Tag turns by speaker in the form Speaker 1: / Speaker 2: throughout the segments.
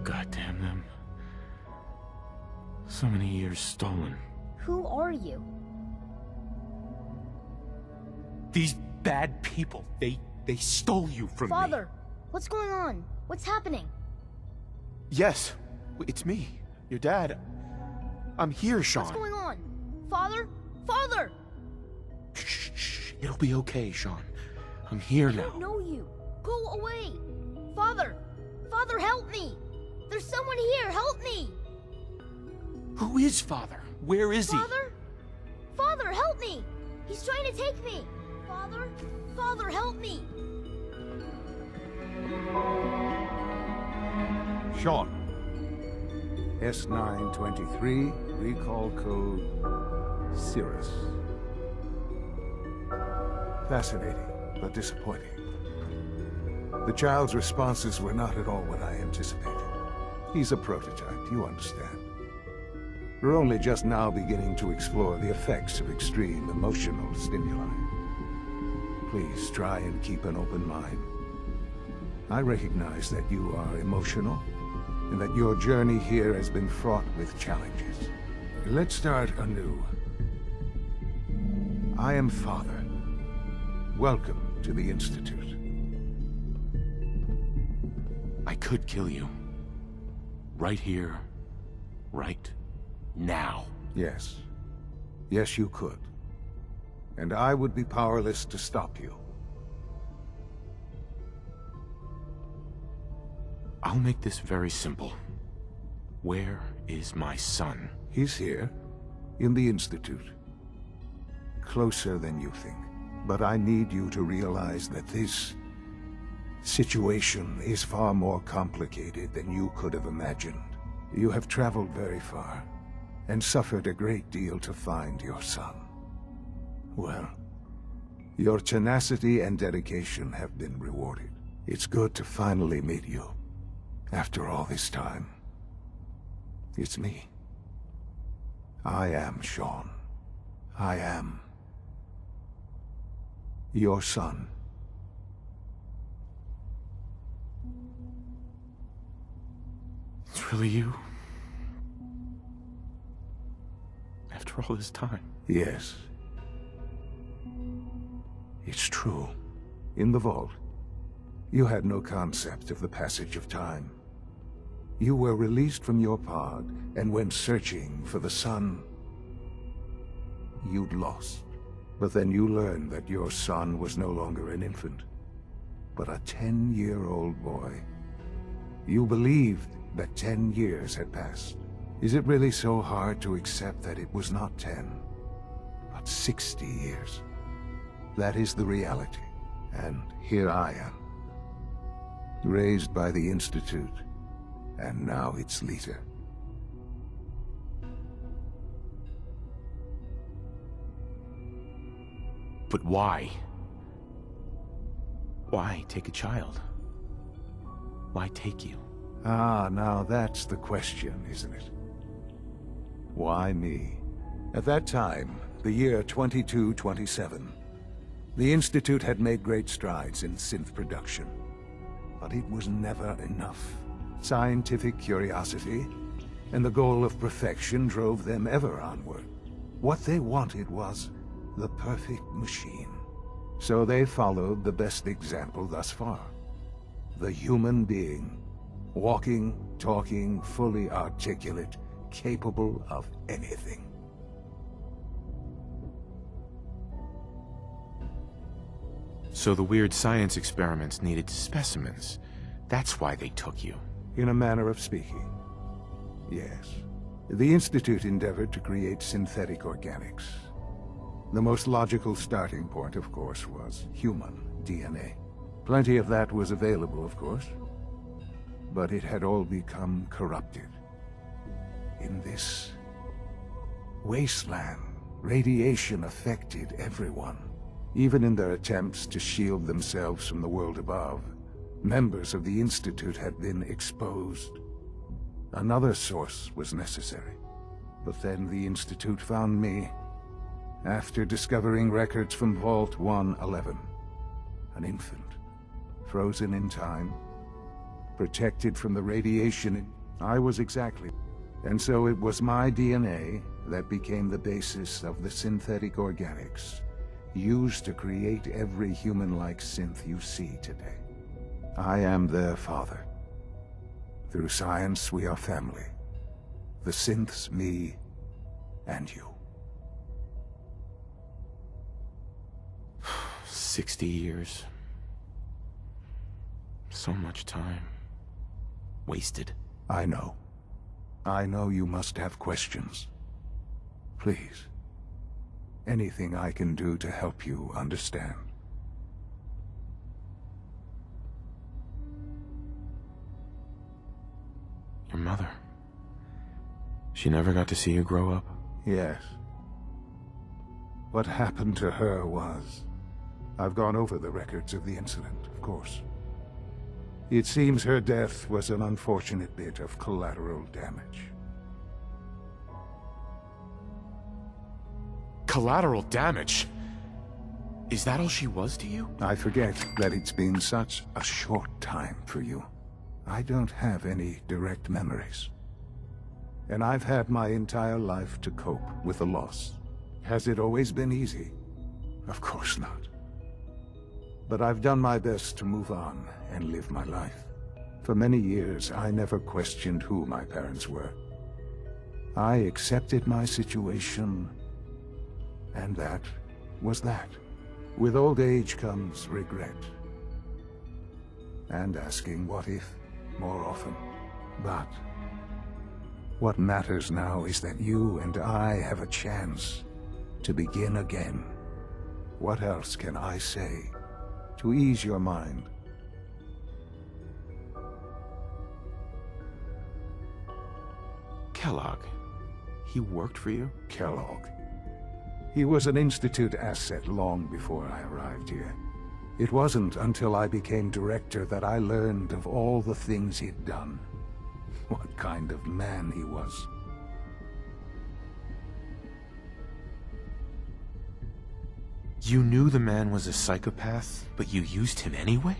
Speaker 1: God damn them. So many years stolen.
Speaker 2: Who are you?
Speaker 1: These bad people, they stole you from me.
Speaker 2: Father, what's going on? What's happening?
Speaker 3: Yes, it's me, your dad. I'm here, Sean.
Speaker 2: What's going on? Father? Father!
Speaker 3: Shh. It'll be okay, Sean. I'm here now.
Speaker 2: I don't know you. Go away. Father! Father, help me! There's someone here, help me!
Speaker 3: Who is Father? Where is he?
Speaker 2: Father? Father, help me! He's trying to take me! Father? Father, help me!
Speaker 4: Sean. S923, recall code Cirrus. Fascinating, but disappointing. The child's responses were not at all what I anticipated. He's a prototype, you understand. We're only just now beginning to explore the effects of extreme emotional stimuli. Please try and keep an open mind. I recognize that you are emotional, and that your journey here has been fraught with challenges. Let's start anew. I am Father. Welcome to the Institute.
Speaker 1: I could kill you. Right here. Right now.
Speaker 4: Yes. Yes, you could. And I would be powerless to stop you.
Speaker 1: I'll make this very simple. Where is my son?
Speaker 4: He's here, in the Institute. Closer than you think. But I need you to realize that this situation is far more complicated than you could have imagined. You have traveled very far, and suffered a great deal to find your son. Well, your tenacity and dedication have been rewarded. It's good to finally meet you. After all this time, it's me. I am Sean. I am your son.
Speaker 1: It's really you? After all this time?
Speaker 4: Yes. It's true. In the vault, you had no concept of the passage of time. You were released from your pod and went searching for the son you'd lost. But then you learned that your son was no longer an infant, but a 10-year-old boy. You believed that 10 years had passed. Is it really so hard to accept that it was not 10, but 60 years? That is the reality, and here I am. Raised by the Institute, and now its leader.
Speaker 1: But why? Why take a child? Why take you?
Speaker 4: Ah, now that's the question, isn't it? Why me? At that time, the year 2227, the Institute had made great strides in synth production. But it was never enough. Scientific curiosity and the goal of perfection drove them ever onward. What they wanted was the perfect machine. So they followed the best example thus far. The human being. Walking, talking, fully articulate, capable of anything.
Speaker 1: So the weird science experiments needed specimens. That's why they took you.
Speaker 4: In a manner of speaking, yes. The Institute endeavored to create synthetic organics. The most logical starting point, of course, was human DNA. Plenty of that was available, of course. But it had all become corrupted. In this wasteland, radiation affected everyone. Even in their attempts to shield themselves from the world above, members of the Institute had been exposed. Another source was necessary. But then the Institute found me, after discovering records from Vault 111. An infant, frozen in time, protected from the radiation I was exactly. And so it was my DNA that became the basis of the synthetic organics used to create every human-like synth you see today. I am their father. Through science, we are family. The synths, me, and you.
Speaker 1: 60 years. So much time. Wasted.
Speaker 4: I know. I know you must have questions. Please. Anything I can do to help you understand.
Speaker 1: Your mother. She never got to see you grow up?
Speaker 4: Yes. What happened to her was... I've gone over the records of the incident, of course. It seems her death was an unfortunate bit of collateral damage.
Speaker 1: Collateral damage? Is that all she was to you?
Speaker 4: I forget that it's been such a short time for you. I don't have any direct memories. And I've had my entire life to cope with the loss. Has it always been easy? Of course not. But I've done my best to move on and live my life. For many years, I never questioned who my parents were. I accepted my situation, and that was that. With old age comes regret. And asking what if more often. But what matters now is that you and I have a chance to begin again. What else can I say to ease your mind?
Speaker 1: Kellogg. He worked for you?
Speaker 4: Kellogg. He was an Institute asset long before I arrived here. It wasn't until I became director that I learned of all the things he'd done. What kind of man he was.
Speaker 1: You knew the man was a psychopath, but you used him anyway?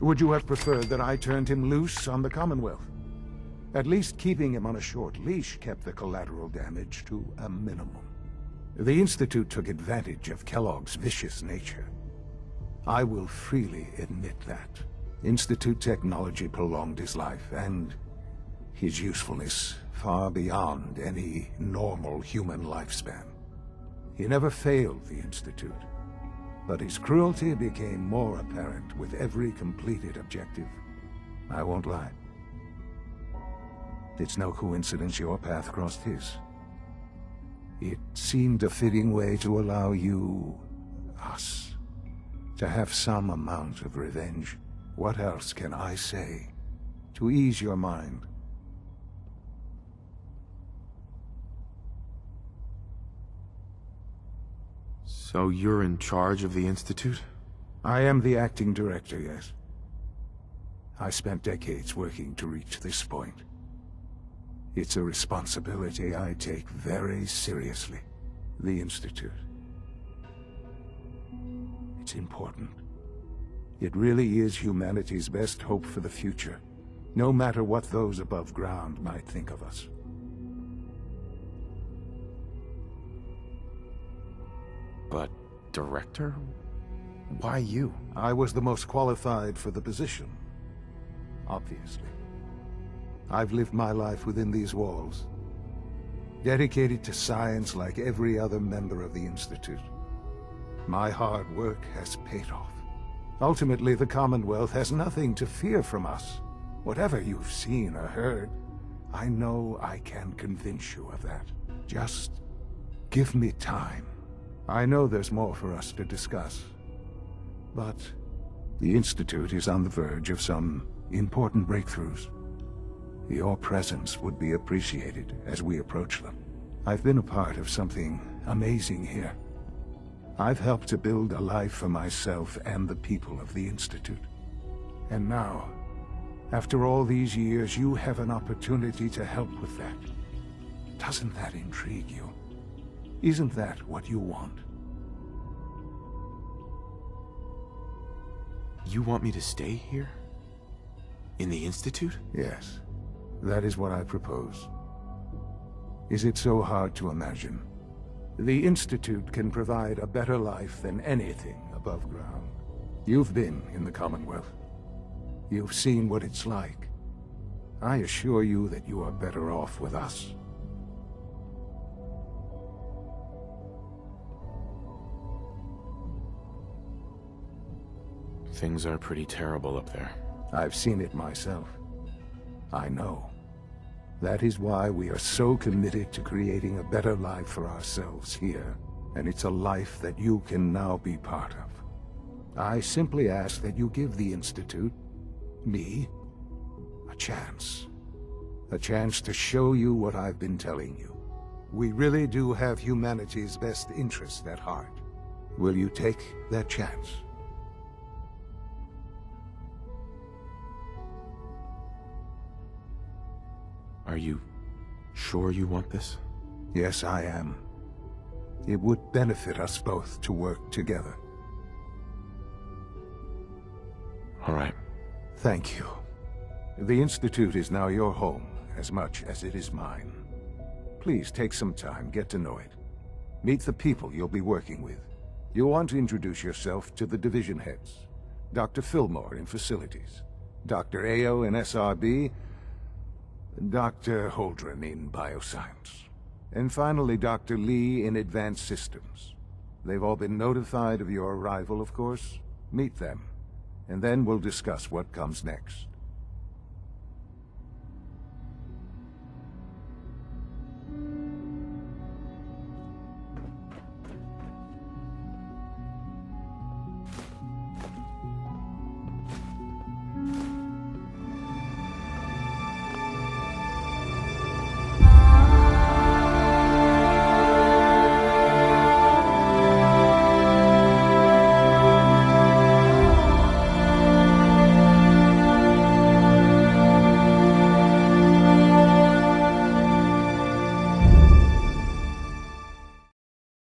Speaker 4: Would you have preferred that I turned him loose on the Commonwealth? At least keeping him on a short leash kept the collateral damage to a minimum. The Institute took advantage of Kellogg's vicious nature. I will freely admit that. Institute technology prolonged his life, and his usefulness far beyond any normal human lifespan. He never failed the Institute, but his cruelty became more apparent with every completed objective. I won't lie. It's no coincidence your path crossed his. It seemed a fitting way to allow you, us, to have some amount of revenge. What else can I say to ease your mind?
Speaker 1: So you're in charge of the Institute?
Speaker 4: I am the acting director, yes. I spent decades working to reach this point. It's a responsibility I take very seriously. The Institute. It's important. It really is humanity's best hope for the future, no matter what those above ground might think of us.
Speaker 1: But, director? Why you?
Speaker 4: I was the most qualified for the position, obviously. I've lived my life within these walls, dedicated to science like every other member of the Institute. My hard work has paid off. Ultimately, the Commonwealth has nothing to fear from us. Whatever you've seen or heard, I know I can convince you of that. Just give me time. I know there's more for us to discuss, but the Institute is on the verge of some important breakthroughs. Your presence would be appreciated as we approach them. I've been a part of something amazing here. I've helped to build a life for myself and the people of the Institute. And now, after all these years, you have an opportunity to help with that. Doesn't that intrigue you? Isn't that what you want?
Speaker 1: You want me to stay here? In the Institute?
Speaker 4: Yes. That is what I propose. Is it so hard to imagine? The Institute can provide a better life than anything above ground. You've been in the Commonwealth. You've seen what it's like. I assure you that you are better off with us.
Speaker 1: Things are pretty terrible up there.
Speaker 4: I've seen it myself. I know. That is why we are so committed to creating a better life for ourselves here. And it's a life that you can now be part of. I simply ask that you give the Institute, me, a chance. A chance to show you what I've been telling you. We really do have humanity's best interest at heart. Will you take that chance?
Speaker 1: Are you sure you want this?
Speaker 4: Yes, I am. It would benefit us both to work together.
Speaker 1: All right.
Speaker 4: Thank you. The Institute is now your home, as much as it is mine. Please take some time, get to know it. Meet the people you'll be working with. You'll want to introduce yourself to the division heads. Dr. Fillmore in Facilities, Dr. Ayo in SRB, Dr. Holdren in Bioscience, and finally Dr. Lee in Advanced Systems. They've all been notified of your arrival, of course. Meet them, and then we'll discuss what comes next.